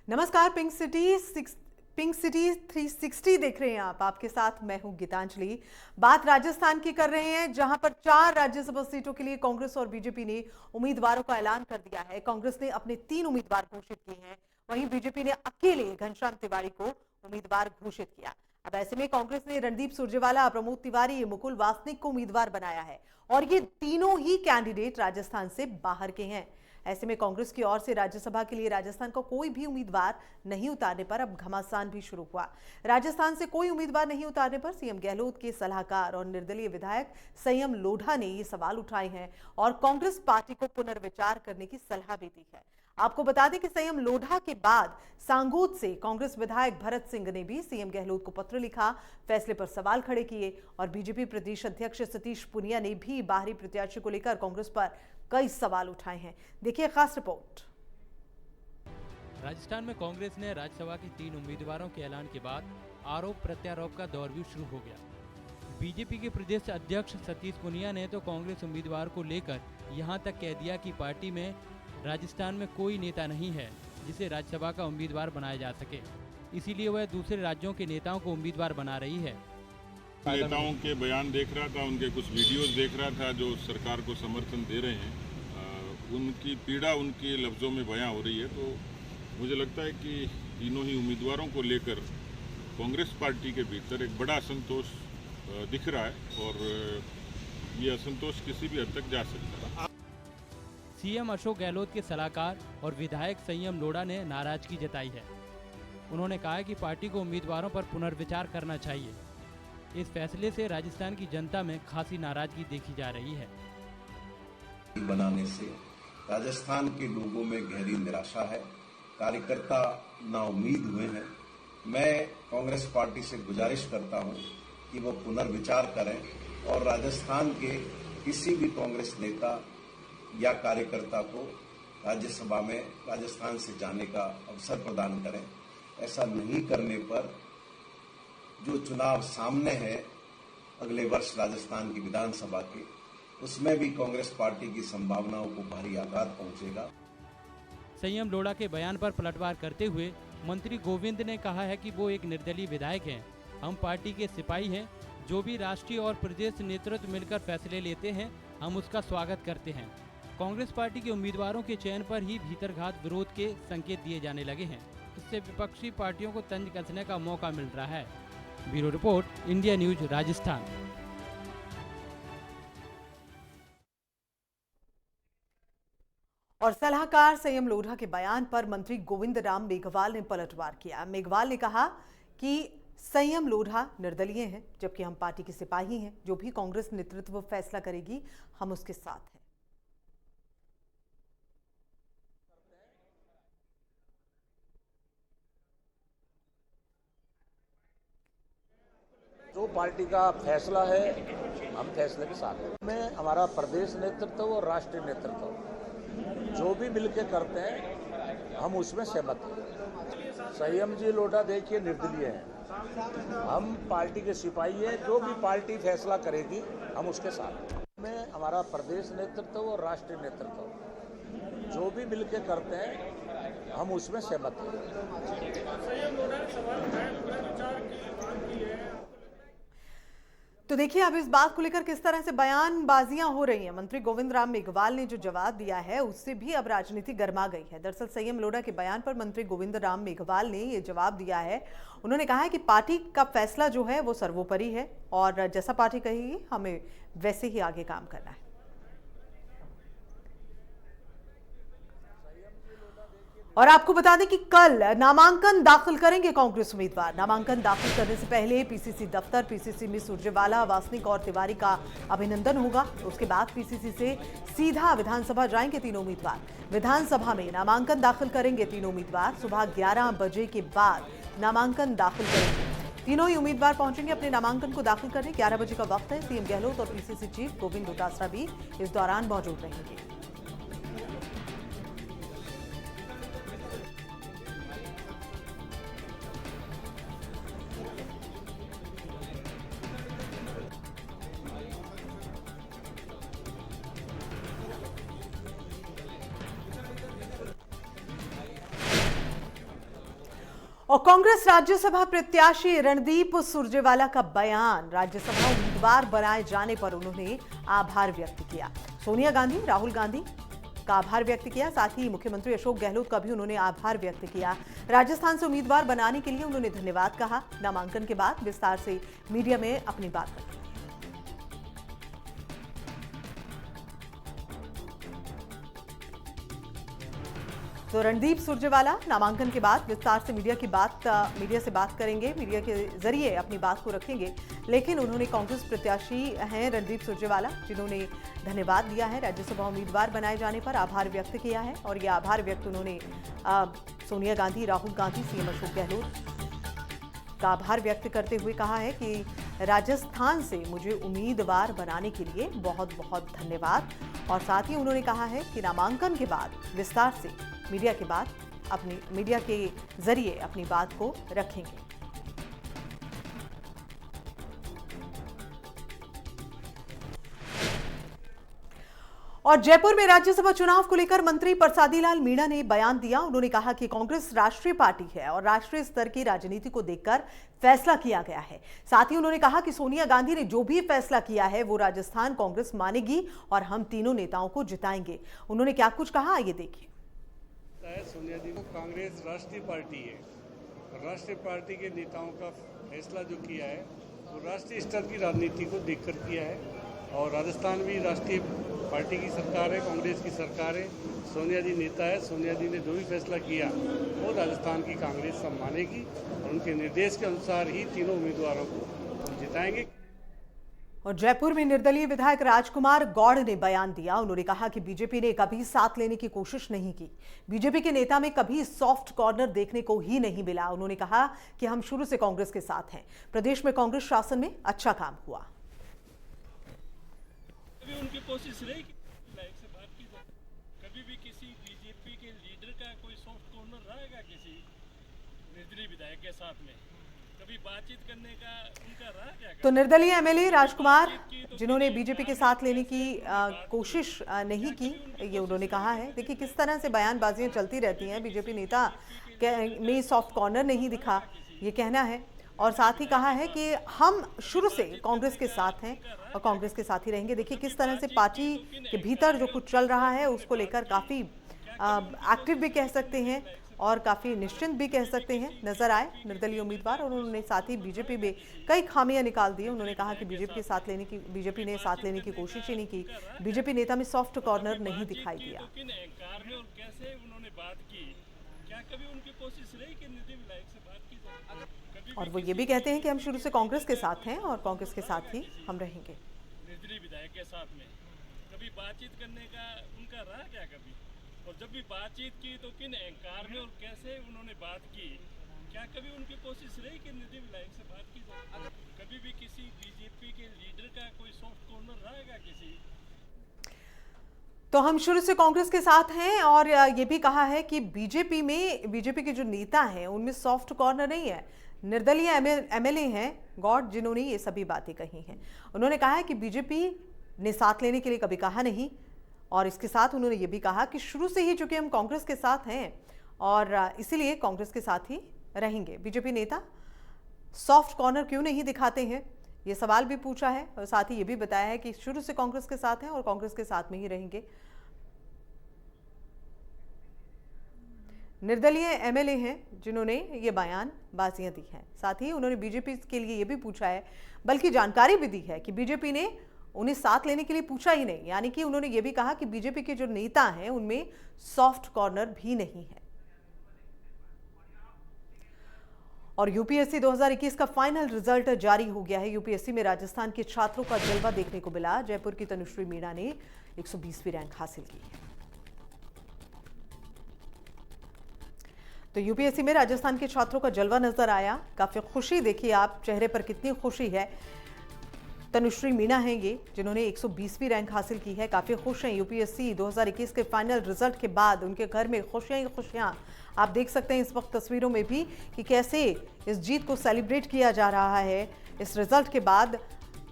नमस्कार। Pink city 360 देख रहे हैं आप। आपके साथ मैं हूं गीतांजलि। बात राजस्थान की कर रहे हैं, जहां पर 4 राज्यसभा सीटों के लिए कांग्रेस और बीजेपी ने उम्मीदवारों का ऐलान कर दिया है। कांग्रेस ने अपने 3 उम्मीदवार घोषित किए हैं, वहीं बीजेपी ने अकेले घनश्याम तिवारी को उम्मीदवार घोषित किया। अब ऐसे में कांग्रेस ने रणदीप सुरजेवाला, प्रमोद तिवारी, मुकुल वासनिक को उम्मीदवार बनाया है और ये तीनों ही कैंडिडेट राजस्थान से बाहर के हैं। ऐसे में कांग्रेस की ओर से राज्यसभा के लिए राजस्थान का कोई भी उम्मीदवार नहीं उतारने पर अब घमासान भी शुरू हुआ। राजस्थान से कोई उम्मीदवार नहीं उतारने पर सीएम गहलोत के सलाहकार और निर्दलीय विधायक संयम लोढ़ा ने ये सवाल उठाए हैं और कांग्रेस पार्टी को पुनर्विचार करने की सलाह भी दी है। आपको बता दें कि संयम लोढ़ा के बाद सांगोद से कांग्रेस विधायक भरत सिंह ने भी सीएम गहलोत को पत्र लिखा, फैसले पर सवाल खड़े किए और बीजेपी प्रदेश अध्यक्ष सतीश पूनिया ने भी बाहरी प्रत्याशी को लेकर कांग्रेस पर कई सवाल उठाए हैं। देखिए खास रिपोर्ट। राजस्थान में कांग्रेस ने राज्यसभा के 3 उम्मीदवारों के ऐलान के बाद आरोप प्रत्यारोप का दौर भी शुरू हो गया। बीजेपी के प्रदेश अध्यक्ष सतीश पूनिया ने तो कांग्रेस उम्मीदवार को लेकर यहां तक कह दिया कि पार्टी में राजस्थान में कोई नेता नहीं है जिसे राज्यसभा का उम्मीदवार बनाया जा सके, इसीलिए वह दूसरे राज्यों के नेताओं को उम्मीदवार बना रही है। नेताओं के बयान देख रहा था, उनके कुछ वीडियोस देख रहा था जो सरकार को समर्थन दे रहे हैं। उनकी पीड़ा उनके लफ्ज़ों में बयां हो रही है। तो मुझे लगता है कि तीनों ही उम्मीदवारों को लेकर कांग्रेस पार्टी के भीतर एक बड़ा असंतोष दिख रहा है और ये असंतोष किसी भी हद तक जा सकता है। सीएम अशोक गहलोत के सलाहकार और विधायक संयम लोढ़ा ने नाराजगी जताई है। उन्होंने कहा कि पार्टी को उम्मीदवारों पर पुनर्विचार करना चाहिए। इस फैसले से राजस्थान की जनता में खासी नाराजगी देखी जा रही है। बनाने से राजस्थान के लोगों में गहरी निराशा है, कार्यकर्ता नाउम्मीद हुए हैं। मैं कांग्रेस पार्टी से गुजारिश करता हूं कि वो पुनर्विचार करें और राजस्थान के किसी भी कांग्रेस नेता या कार्यकर्ता को राज्यसभा में राजस्थान से जाने का अवसर प्रदान करें। ऐसा नहीं करने पर जो चुनाव सामने है अगले वर्ष राजस्थान की विधानसभा के, उसमें भी कांग्रेस पार्टी की संभावनाओं को भारी आघात पहुंचेगा। संयम लोढ़ा के बयान पर पलटवार करते हुए मंत्री गोविंद ने कहा है कि वो एक निर्दलीय विधायक हैं। हम पार्टी के सिपाही हैं। जो भी राष्ट्रीय और प्रदेश नेतृत्व मिलकर फैसले लेते हैं, हम उसका स्वागत करते हैं। कांग्रेस पार्टी के उम्मीदवारों के चयन पर ही भीतरघात विरोध के संकेत दिए जाने लगे हैं। इससे विपक्षी पार्टियों को तंज कसने का मौका मिल रहा है। Bureau report, India news, Rajasthan. और सलाहकार संयम लोढ़ा के बयान पर मंत्री गोविंद राम मेघवाल ने पलटवार किया। मेघवाल ने कहा कि संयम लोढ़ा निर्दलीय हैं, जबकि हम पार्टी के सिपाही हैं। जो भी कांग्रेस नेतृत्व फैसला करेगी, हम उसके साथ हैं। जो पार्टी का फैसला है, हम फैसले के साथ हैं। में हमारा प्रदेश नेतृत्व और राष्ट्रीय नेतृत्व जो भी मिलकर करते हैं, हम उसमें सहमत हैं। संयम जी लोढ़ा देखिए निर्दलीय हैं। हम पार्टी के सिपाही हैं। जो भी पार्टी फैसला करेगी, हम उसके साथ हैं। में हमारा प्रदेश नेतृत्व और राष्ट्रीय नेतृत्व जो भी मिलकर करते हैं, हम उसमें सहमत हैं। तो देखिए अब इस बात को लेकर किस तरह से बयानबाजियां हो रही हैं। मंत्री गोविंद राम मेघवाल ने जो जवाब दिया है, उससे भी अब राजनीति गर्मा गई है। दरअसल संयम लोढ़ा के बयान पर मंत्री गोविंद राम मेघवाल ने ये जवाब दिया है। उन्होंने कहा है कि पार्टी का फैसला जो है वो सर्वोपरि है और जैसा पार्टी कहेगी, हमें वैसे ही आगे काम करना है। और आपको बता दें कि कल नामांकन दाखिल करेंगे कांग्रेस उम्मीदवार। नामांकन दाखिल करने से पहले पीसीसी दफ्तर, पीसीसी में सुरजेवाला, वासनिक और तिवारी का अभिनंदन होगा। उसके बाद पीसीसी से सीधा विधानसभा जाएंगे तीनों उम्मीदवार। विधानसभा में नामांकन दाखिल करेंगे तीनों उम्मीदवार। सुबह 11 बजे के बाद नामांकन दाखिल करेंगे। तीनों ही उम्मीदवार पहुंचेंगे अपने नामांकन को दाखिल करने। 11 बजे का वक्त है। सीएम गहलोत और पीसीसी चीफ गोविंद डोटासरा भी इस दौरान मौजूद रहेंगे। और कांग्रेस राज्यसभा प्रत्याशी रणदीप सुरजेवाला का बयान, राज्यसभा उम्मीदवार बनाए जाने पर उन्होंने आभार व्यक्त किया। सोनिया गांधी, राहुल गांधी का आभार व्यक्त किया, साथ ही मुख्यमंत्री अशोक गहलोत का भी उन्होंने आभार व्यक्त किया। राजस्थान से उम्मीदवार बनाने के लिए उन्होंने धन्यवाद कहा। नामांकन के बाद विस्तार से मीडिया में अपनी बात रखी। तो रणदीप सुरजेवाला नामांकन के बाद विस्तार से मीडिया से बात करेंगे, मीडिया के जरिए अपनी बात को रखेंगे। लेकिन उन्होंने कांग्रेस प्रत्याशी हैं रणदीप सुरजेवाला, जिन्होंने धन्यवाद दिया है, राज्यसभा उम्मीदवार बनाए जाने पर आभार व्यक्त किया है। और ये आभार व्यक्त उन्होंने सोनिया गांधी, राहुल गांधी, सीएम अशोक गहलोत का आभार व्यक्त करते हुए कहा है कि राजस्थान से मुझे उम्मीदवार बनाने के लिए बहुत बहुत धन्यवाद। और साथ ही उन्होंने कहा है कि नामांकन के बाद विस्तार से मीडिया के जरिए अपनी बात को रखेंगे। और जयपुर में राज्यसभा चुनाव को लेकर मंत्री परसादी लाल मीणा ने बयान दिया। उन्होंने कहा कि कांग्रेस राष्ट्रीय पार्टी है और राष्ट्रीय स्तर की राजनीति को देखकर फैसला किया गया है। साथ ही उन्होंने कहा कि सोनिया गांधी ने जो भी फैसला किया है वो राजस्थान कांग्रेस मानेगी और हम तीनों नेताओं को जिताएंगे। उन्होंने क्या कुछ कहा, आइए देखिए। सोनिया जी को कांग्रेस राष्ट्रीय पार्टी है और राष्ट्रीय पार्टी के नेताओं का फैसला जो किया है वो राष्ट्रीय स्तर की राजनीति को देखकर किया है। और राजस्थान भी राष्ट्रीय पार्टी की सरकार है, कांग्रेस की सरकार है, सोनिया जी नेता है। सोनिया जी ने जो भी फैसला किया वो राजस्थान की कांग्रेस सब मानेगी और उनके निर्देश के अनुसार ही तीनों उम्मीदवारों को हम जिताएंगे। और जयपुर में निर्दलीय विधायक राजकुमार गौड़ ने बयान दिया। उन्होंने कहा कि बीजेपी ने कभी साथ लेने की कोशिश नहीं की। बीजेपी के नेता में कभी सॉफ्ट कॉर्नर देखने को ही नहीं मिला। उन्होंने कहा कि हम शुरू से कांग्रेस के साथ हैं। प्रदेश में कांग्रेस शासन में अच्छा काम हुआ। कभी उनकी कोशिश रही कि लाइक से बात की जाए, कभी भी किसी बीजेपी के लीडर का कोई सॉफ्ट कॉर्नर रहेगा किसी निर्दलीय विधायक के साथ में, कभी बातचीत करने का उनका रहा क्या? तो निर्दलीय एमएलए राजकुमार, जिन्होंने बीजेपी के साथ लेने की कोशिश नहीं की, ये उन्होंने कहा है। देखिए किस तरह से बयानबाजियां चलती रहती हैं। बीजेपी नेता में सॉफ्ट कॉर्नर नहीं दिखा, ये कहना है। और साथ ही कहा है कि हम शुरू से कांग्रेस के साथ हैं और कांग्रेस के साथ ही रहेंगे। देखिए किस तरह से पार्टी के भीतर जो कुछ चल रहा है उसको लेकर काफ़ी एक्टिव भी कह सकते हैं और काफ़ी निश्चिंत भी कह सकते हैं नजर आए निर्दलीय उम्मीदवार। और उन्होंने साथ ही बीजेपी में कई खामियां निकाल दी। उन्होंने कहा कि बीजेपी ने साथ लेने की कोशिश ही नहीं की। बीजेपी नेता में सॉफ्ट कॉर्नर नहीं दिखाई दिया। और वो ये भी कहते हैं कि हम शुरू से कांग्रेस के साथ हैं और कांग्रेस के साथ ही हम रहेंगे। निर्दलीय विधायक के साथ में कभी बातचीत करने का उनका रहा क्या कभी? और जब भी बातचीत की तो किन अहंकार में और कैसे उन्होंने बात की? क्या कभी उनकी कोशिश रही कि निर्दलीय विधायक से बात की जाए? कभी भी किसी बीजेपी के लीडर का कोई सॉफ्ट कॉर्नर रहेगा किसी? तो हम शुरू से कांग्रेस के साथ हैं और ये भी कहा है कि बीजेपी के जो नेता हैं उनमें सॉफ्ट कॉर्नर नहीं है। निर्दलीय एमएलए हैं गौड़, जिन्होंने ये सभी बातें कही हैं। उन्होंने कहा है कि बीजेपी ने साथ लेने के लिए कभी कहा नहीं और इसके साथ उन्होंने ये भी कहा कि शुरू से ही चूंकि हम कांग्रेस के साथ हैं और इसीलिए कांग्रेस के साथ ही रहेंगे। बीजेपी नेता सॉफ्ट कॉर्नर क्यों नहीं दिखाते हैं, ये सवाल भी पूछा है। और साथ ही ये भी बताया है कि शुरू से कांग्रेस के साथ हैं और कांग्रेस के साथ में ही रहेंगे। निर्दलीय एमएलए हैं जिन्होंने ये बयानबाजियां दी हैं। साथ ही उन्होंने बीजेपी के लिए ये भी पूछा है, बल्कि जानकारी भी दी है कि बीजेपी ने उन्हें साथ लेने के लिए पूछा ही नहीं। यानी कि उन्होंने ये भी कहा कि बीजेपी के जो नेता हैं उनमें सॉफ्ट कॉर्नर भी नहीं है। और यूपीएससी 2021 का फाइनल रिजल्ट जारी हो गया है। यूपीएससी में राजस्थान के छात्रों का जलवा देखने को मिला। जयपुर की तनुश्री मीणा ने 120वीं रैंक हासिल की है। तो यूपीएससी में राजस्थान के छात्रों का जलवा नजर आया। काफी खुशी, देखिए आप चेहरे पर कितनी खुशी है। तनुश्री मीणा हैं ये, जिन्होंने 120वीं रैंक हासिल की है। काफी खुश हैं। यूपीएससी 2021 के फाइनल रिजल्ट के बाद उनके घर में खुशियां ही खुशियां। आप देख सकते हैं इस वक्त तस्वीरों में भी कि कैसे इस जीत को सेलिब्रेट किया जा रहा है। इस रिजल्ट के बाद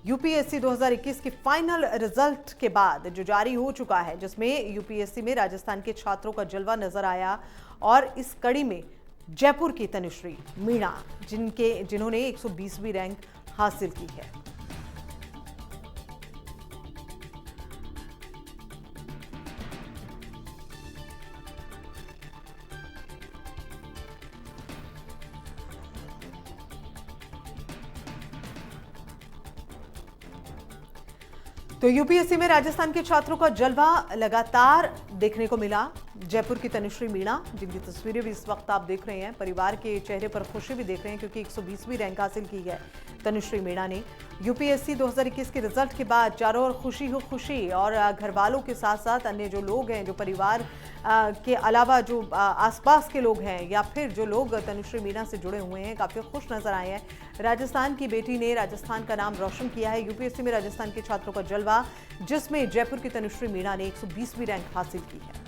यूपीएससी 2021 के फाइनल रिजल्ट के बाद जो जारी हो चुका है, जिसमें यूपीएससी में राजस्थान के छात्रों का जलवा नजर आया। और इस कड़ी में जयपुर की तनुश्री मीणा, जिन्होंने 120वीं रैंक हासिल की है। तो यूपीएससी में राजस्थान के छात्रों का जलवा लगातार देखने को मिला। जयपुर की तनुश्री मीणा, जिनकी तस्वीरें भी इस वक्त आप देख रहे हैं, परिवार के चेहरे पर खुशी भी देख रहे हैं क्योंकि 120वीं रैंक हासिल की है तनुश्री मीणा ने। यूपीएससी 2021 के रिजल्ट के बाद चारों ओर खुशी हो खुशी, और घर वालों के साथ साथ अन्य जो लोग हैं, जो परिवार के अलावा जो आसपास के लोग हैं या फिर जो लोग तनुश्री मीणा से जुड़े हुए हैं, काफ़ी खुश नजर आए हैं। राजस्थान की बेटी ने राजस्थान का नाम रोशन किया है। यूपीएससी में राजस्थान के छात्रों का जलवा, जिसमें जयपुर की तनुश्री मीणा ने 120वीं रैंक हासिल की है।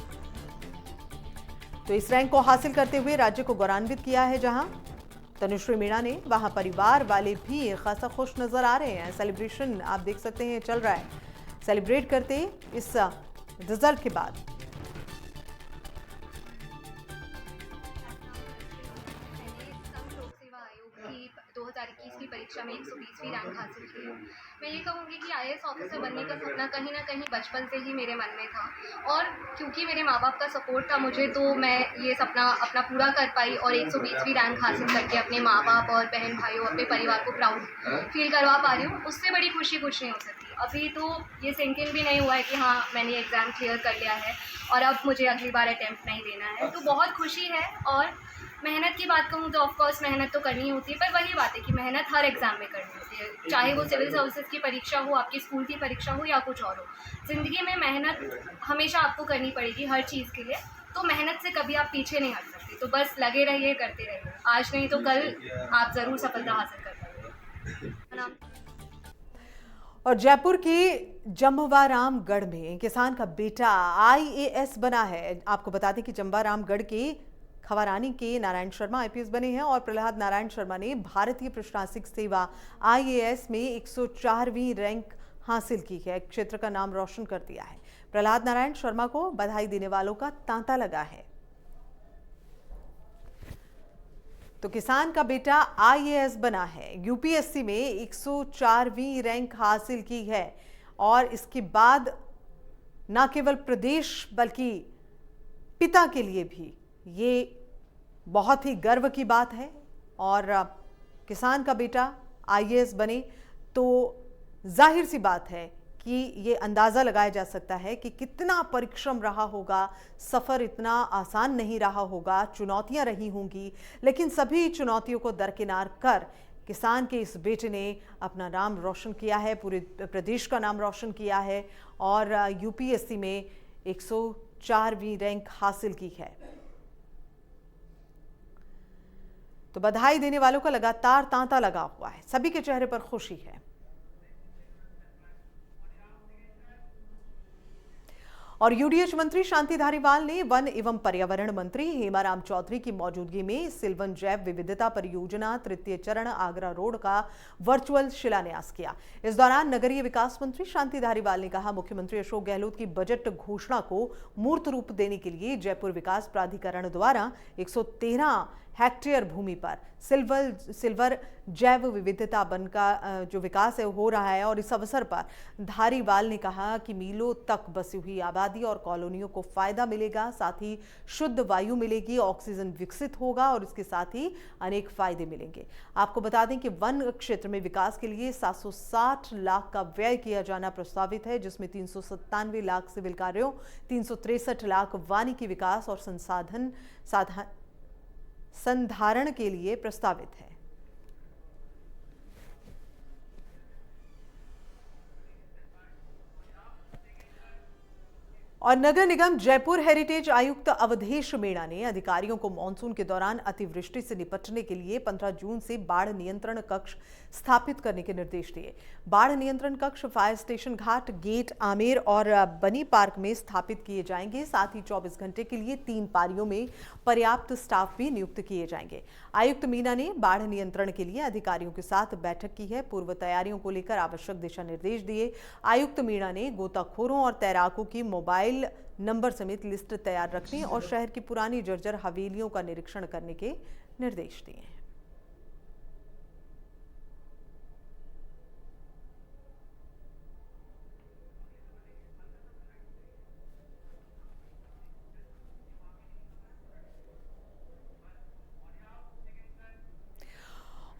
तो इस रैंक को हासिल करते हुए राज्य को गौरवान्वित किया है। जहां तनुश्री मीणा ने, वहां परिवार वाले भी खासा खुश नजर आ रहे हैं। सेलिब्रेशन आप देख सकते हैं चल रहा है, सेलिब्रेट करते इस रिजल्ट के बाद। लोक सेवा आयोग की 2021 की परीक्षा में 120वीं रैंक हासिल की है। मैं ये कहूँगी कि आईएएस ऑफिसर बनने का सपना कहीं ना कहीं बचपन से ही मेरे मन में था, और क्योंकि मेरे माँ बाप का सपोर्ट था मुझे, तो मैं ये सपना अपना पूरा कर पाई और 120वीं रैंक हासिल करके अपने माँ बाप और बहन भाइयों, अपने परिवार को प्राउड फील करवा पा रही हूँ। उससे बड़ी खुशी कुछ नहीं हो सकती। अभी तो ये सिंक इन भी नहीं हुआ है कि हाँ मैंने एग्ज़ाम क्लियर कर लिया है और अब मुझे अगली बार अटैम्प्ट नहीं देना है, तो बहुत खुशी है। और मेहनत की बात कहूँ तो ऑफकोर्स मेहनत तो करनी होती है, पर वही बात है कि मेहनत हर एग्ज़ाम में करनी होती है, चाहे वो सिविल सर्विसेज की परीक्षा हो, आपकी स्कूल की परीक्षा हो या कुछ और हो। ज़िंदगी में मेहनत हमेशा आपको करनी पड़ेगी हर चीज़ के लिए, तो मेहनत से कभी आप पीछे नहीं हट सकते। तो बस लगे रहिए, करते रहिए, आज नहीं तो कल आप ज़रूर सफलता हासिल कर पाएंगे। और जयपुर के जमवारामगढ़ में किसान का बेटा आईएएस बना है। आपको बता दें कि जमवारामगढ़ के खवारानी के नारायण शर्मा आईपीएस बने हैं और प्रहलाद नारायण शर्मा ने भारतीय प्रशासनिक सेवा आईएएस में 104वीं रैंक हासिल की है। क्षेत्र का नाम रोशन कर दिया है। प्रहलाद नारायण शर्मा को बधाई देने वालों का तांता लगा है। तो किसान का बेटा आईएएस बना है, यूपीएससी में 104वीं रैंक हासिल की है, और इसके बाद न केवल प्रदेश बल्कि पिता के लिए भी ये बहुत ही गर्व की बात है। और किसान का बेटा आईएएस बने तो जाहिर सी बात है कि ये अंदाज़ा लगाया जा सकता है कि कितना परिश्रम रहा होगा, सफ़र इतना आसान नहीं रहा होगा, चुनौतियां रही होंगी, लेकिन सभी चुनौतियों को दरकिनार कर किसान के इस बेटे ने अपना नाम रोशन किया है, पूरे प्रदेश का नाम रोशन किया है और यूपीएससी में 104वीं रैंक हासिल की है। तो बधाई देने वालों का लगातार तांता लगा हुआ है, सभी के चेहरे पर खुशी है। और यूडीएच मंत्री शांति धारीवाल ने वन एवं पर्यावरण मंत्री हेमाराम चौधरी की मौजूदगी में सिल्वन जैव विविधता परियोजना तृतीय चरण आगरा रोड का वर्चुअल शिलान्यास किया। इस दौरान नगरीय विकास मंत्री शांति धारीवाल ने कहा, मुख्यमंत्री अशोक गहलोत की बजट घोषणा को मूर्त रूप देने के लिए जयपुर विकास प्राधिकरण द्वारा 113 हेक्टेयर भूमि पर सिल्वर जैव विविधता वन का जो विकास है हो रहा है। और इस अवसर पर धारीवाल ने कहा कि मीलों तक बसी हुई आबादी और कॉलोनियों को फायदा मिलेगा, साथ ही शुद्ध वायु मिलेगी, ऑक्सीजन विकसित होगा और इसके साथ ही अनेक फायदे मिलेंगे। आपको बता दें कि वन क्षेत्र में विकास के लिए 760 लाख का व्यय किया जाना प्रस्तावित है, जिसमें 397 लाख सिविल कार्यों, 363 लाख वानिकी विकास और संधारण के लिए प्रस्तावित है। और नगर निगम जयपुर हेरिटेज आयुक्त अवधेश मीणा ने अधिकारियों को मानसून के दौरान अतिवृष्टि से निपटने के लिए 15 जून से बाढ़ नियंत्रण कक्ष स्थापित करने के निर्देश दिए। बाढ़ नियंत्रण कक्ष फायर स्टेशन घाट, गेट, आमेर और बनी पार्क में स्थापित किए जाएंगे। साथ ही 24 घंटे के लिए 3 पारियों में पर्याप्त स्टाफ भी नियुक्त किए जाएंगे। आयुक्त मीणा ने बाढ़ नियंत्रण के लिए अधिकारियों के साथ बैठक की है, पूर्व तैयारियों को लेकर आवश्यक दिशा निर्देश दिए। आयुक्त मीणा ने गोताखोरों और तैराकों की मोबाइल मोबाइल नंबर समेत लिस्ट तैयार रखने और शहर की पुरानी जर्जर हवेलियों का निरीक्षण करने के निर्देश दिए हैं।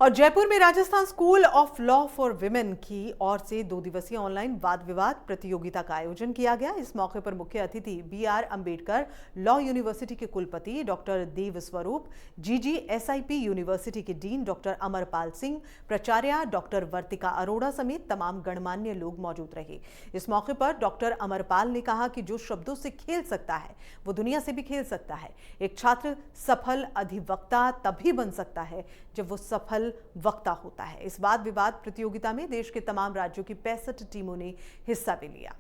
और जयपुर में Rajasthan school of law for women की ओर से 2 दिवसीय ऑनलाइन वाद विवाद प्रतियोगिता का आयोजन किया गया। इस मौके पर मुख्य अतिथि BR अंबेडकर लॉ यूनिवर्सिटी के कुलपति डॉक्टर देव स्वरूप, GGSIP यूनिवर्सिटी के डीन डॉक्टर अमरपाल सिंह, प्राचार्य डॉक्टर वर्तिका अरोड़ा समेत तमाम गणमान्य लोग मौजूद रहे। इस मौके पर डॉक्टर अमरपाल ने कहा कि जो शब्दों से खेल सकता है वो दुनिया से भी खेल सकता है। एक छात्र सफल अधिवक्ता तभी बन सकता है जब वो सफल वक्ता होता है। इस वाद विवाद प्रतियोगिता में देश के तमाम राज्यों की 65 टीमों ने हिस्सा भी लिया।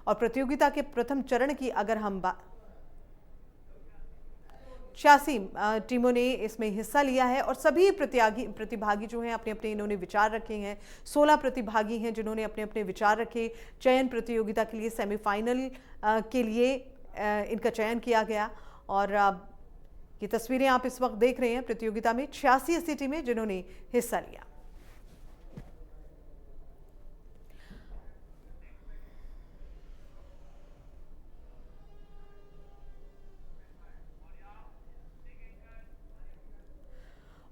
और प्रतियोगिता के प्रथम चरण की अगर हम 86 टीमों ने इसमें हिस्सा लिया है और सभी प्रतिभागी जो हैं अपने अपने इन्होंने विचार रखे हैं। 16 प्रतिभागी हैं जिन्होंने अपने अपने विचार रखे। चयन प्रतियोगिता के लिए सेमीफाइनल के लिए इनका चयन किया गया। और ये तस्वीरें आप इस वक्त देख रहे हैं प्रतियोगिता में 86 ऐसी टीमें जिन्होंने हिस्सा लिया।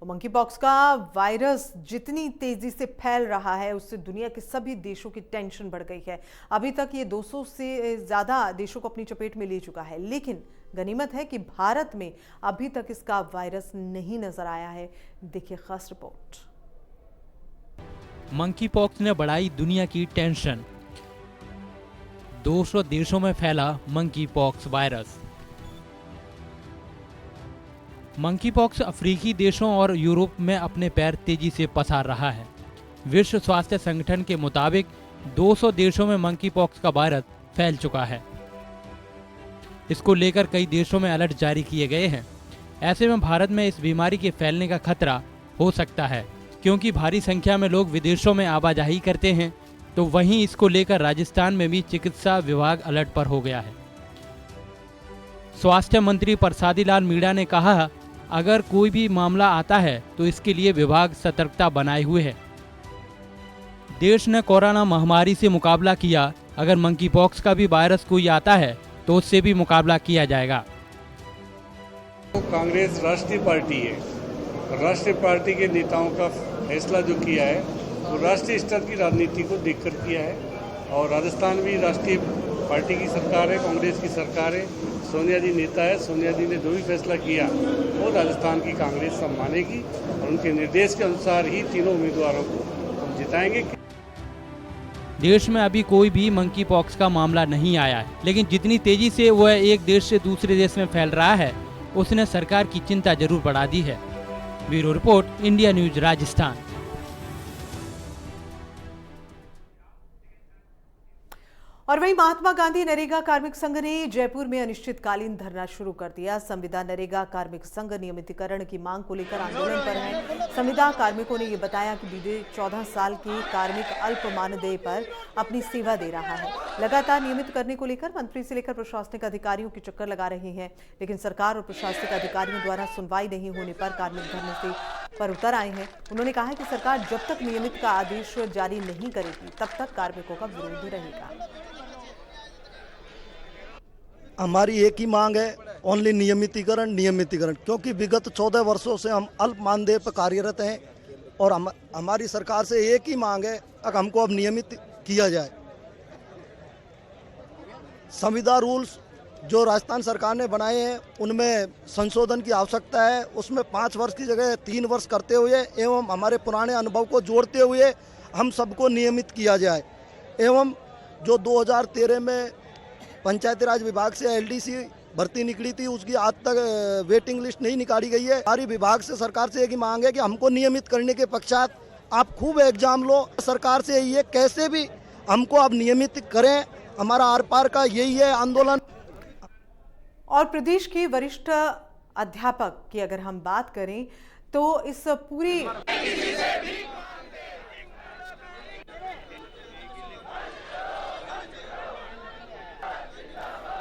मंकी पॉक्स का वायरस जितनी तेजी से फैल रहा है उससे दुनिया के सभी देशों की टेंशन बढ़ गई है। अभी तक ये 200 से ज्यादा देशों को अपनी चपेट में ले चुका है, लेकिन गनीमत है कि भारत में अभी तक इसका वायरस नहीं नजर आया है। देखिए खास रिपोर्ट। मंकी पॉक्स ने बढ़ाई दुनिया की टेंशन। 200 देशों में फैला monkey pox virus. Monkey pox अफ्रीकी देशों और यूरोप में अपने पैर तेजी से पसार रहा है। विश्व स्वास्थ्य संगठन के मुताबिक 200 देशों में मंकी पॉक्स का वायरस फैल चुका है। इसको लेकर कई देशों में अलर्ट जारी किए गए हैं। ऐसे में भारत में इस बीमारी के फैलने का खतरा हो सकता है, क्योंकि भारी संख्या में लोग विदेशों में आवाजाही करते हैं। तो वहीं इसको लेकर राजस्थान में भी चिकित्सा विभाग अलर्ट पर हो गया है। स्वास्थ्य मंत्री प्रसादी लाल मीणा ने कहा, अगर कोई भी मामला आता है तो इसके लिए विभाग सतर्कता बनाए हुए है। देश ने कोरोना महामारी से मुकाबला किया, अगर मंकी पॉक्स का भी वायरस कोई आता है तो उससे भी मुकाबला किया जाएगा। तो कांग्रेस राष्ट्रीय पार्टी है। राष्ट्रीय पार्टी के नेताओं का फैसला जो किया है वो राष्ट्रीय स्तर की राजनीति को देखकर किया है। और राजस्थान भी राष्ट्रीय पार्टी की सरकार है, कांग्रेस की सरकार है। सोनिया जी नेता है। सोनिया जी ने जो भी फैसला किया वो राजस्थान की कांग्रेस सब मानेगी और उनके निर्देश के अनुसार ही तीनों उम्मीदवारों को हम जिताएंगे। देश में अभी कोई भी मंकी पॉक्स का मामला नहीं आया है, लेकिन जितनी तेजी से वह एक देश से दूसरे देश में फैल रहा है उसने सरकार की चिंता जरूर बढ़ा दी है। Bureau report, India news, Rajasthan. और वहीं महात्मा गांधी नरेगा कार्मिक संघ ने जयपुर में अनिश्चितकालीन धरना शुरू कर दिया। संविदा नरेगा कार्मिक संघ नियमितीकरण की मांग को लेकर आंदोलन पर है। संविदा कार्मिकों ने यह बताया कि बीते 14 साल के कार्मिक अल्प मानदेय पर अपनी सेवा दे रहा है। लगातार नियमित करने को लेकर मंत्री से लेकर प्रशासनिक अधिकारियों के चक्कर लगा रहे हैं, लेकिन सरकार और प्रशासनिक अधिकारियों द्वारा सुनवाई नहीं होने पर कार्मिक धरने से पर उतर आए हैं। उन्होंने कहा कि सरकार जब तक नियमित का आदेश जारी नहीं करेगी तब तक कार्मिकों का विरोध रहेगा। हमारी एक ही मांग है, ओनली नियमितीकरण, क्योंकि विगत 14 वर्षों से हम अल्प मानदेय पर कार्यरत हैं और हमारी सरकार से एक ही मांग है कि हमको अब नियमित किया जाए। संविदा रूल्स जो राजस्थान सरकार ने बनाए हैं उनमें संशोधन की आवश्यकता है। उसमें 5 वर्ष की जगह 3 वर्ष करते हुए एवं हमारे पुराने अनुभव को जोड़ते हुए हम सबको नियमित किया जाए। एवं जो 2013 में पंचायती राज विभाग से LDC भर्ती निकली थी उसकी आज तक वेटिंग लिस्ट नहीं निकाली गई है। हमारी विभाग से सरकार से एक ही मांग है कि हमको नियमित करने के पश्चात आप खूब एग्जाम लो। सरकार से यही है कैसे भी हमको आप नियमित करें, हमारा आर पार का यही है आंदोलन। और प्रदेश के वरिष्ठ अध्यापक की अगर हम बात करें तो इस पूरी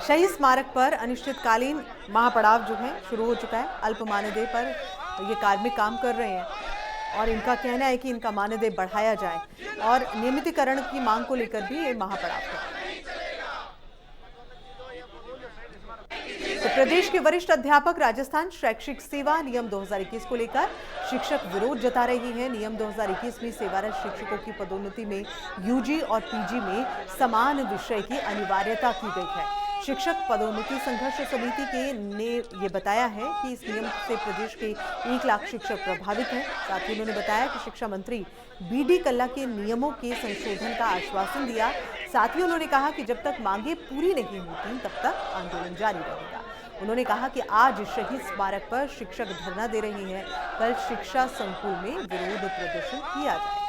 शहीद स्मारक पर अनिश्चितकालीन महापड़ाव जो है शुरू हो चुका है। अल्प मानदेय पर ये कार्मिक काम कर रहे हैं और इनका कहना है कि इनका मानदेय बढ़ाया जाए और नियमितीकरण की मांग को लेकर भी ये महापड़ाव है। तो प्रदेश के वरिष्ठ अध्यापक राजस्थान शैक्षिक सेवा नियम 2021 को लेकर शिक्षक विरोध जता रही हैं। नियम 2021 में सेवारत शिक्षकों की पदोन्नति में यूजी और पीजी में समान विषय की अनिवार्यता की गई है। शिक्षक पदोन्नति संघर्ष समिति ने ये बताया है कि इस नियम से प्रदेश के 1 लाख शिक्षक प्रभावित हैं। साथ ही उन्होंने बताया कि शिक्षा मंत्री बीडी कल्ला के नियमों के संशोधन का आश्वासन दिया। साथ ही उन्होंने कहा कि जब तक मांगे पूरी नहीं होती तब तक आंदोलन जारी रहेगा। उन्होंने कहा कि आज शहीद स्मारक पर शिक्षक धरना दे रहे हैं, कल शिक्षा संकुल में विरोध प्रदर्शन किया जाएगा।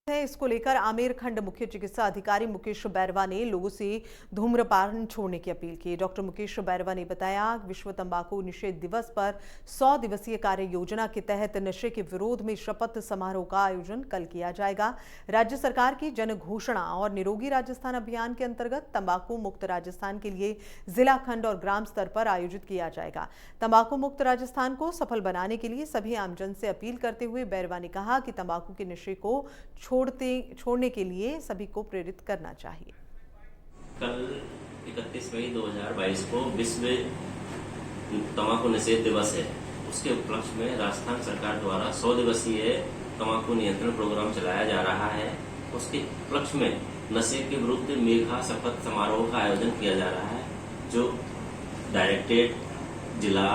इसको लेकर आमेर खंड मुख्य चिकित्सा अधिकारी मुकेश बैरवा ने लोगों से धूम्रपान छोड़ने की अपील की। डॉक्टर मुकेश बैरवा ने बताया विश्व तंबाकू निषेध दिवस पर 100 दिवसीय कार्य योजना के तहत नशे के विरोध में शपथ समारोह का आयोजन कल किया जाएगा। राज्य सरकार की जन घोषणा और निरोगी राजस्थान अभियान के अंतर्गत तंबाकू मुक्त राजस्थान के लिए जिला, खंड और ग्राम स्तर पर आयोजित किया जाएगा। तंबाकू मुक्त राजस्थान को सफल बनाने के लिए सभी आमजन से अपील करते हुए बैरवा ने कहा कि तंबाकू के नशे को छोड़ने के लिए सभी को प्रेरित करना चाहिए। कल 31 मई 2022 को विश्व तंबाकू निषेध दिवस है। उसके उपलक्ष्य में राजस्थान सरकार द्वारा 100 दिवसीय तंबाकू नियंत्रण प्रोग्राम चलाया जा रहा है। उसके उपलक्ष्य में नशे के विरुद्ध मेघा शपथ समारोह का आयोजन किया जा रहा है, जो डायरेक्टेड जिला,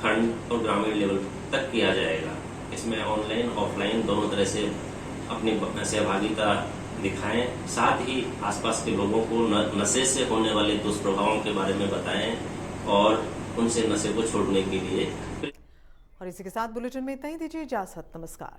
खंड और ग्रामीण लेवल तक किया जाएगा। इसमें ऑनलाइन ऑफलाइन दोनों तरह से अपनी सहभागिता दिखाएं, साथ ही आसपास के लोगों को नशे से होने वाले दुष्प्रभावों के बारे में बताएं और उनसे नशे को छोड़ने के लिए। और इसी के साथ बुलेटिन में इतना ही। दीजिए इजाजत। नमस्कार।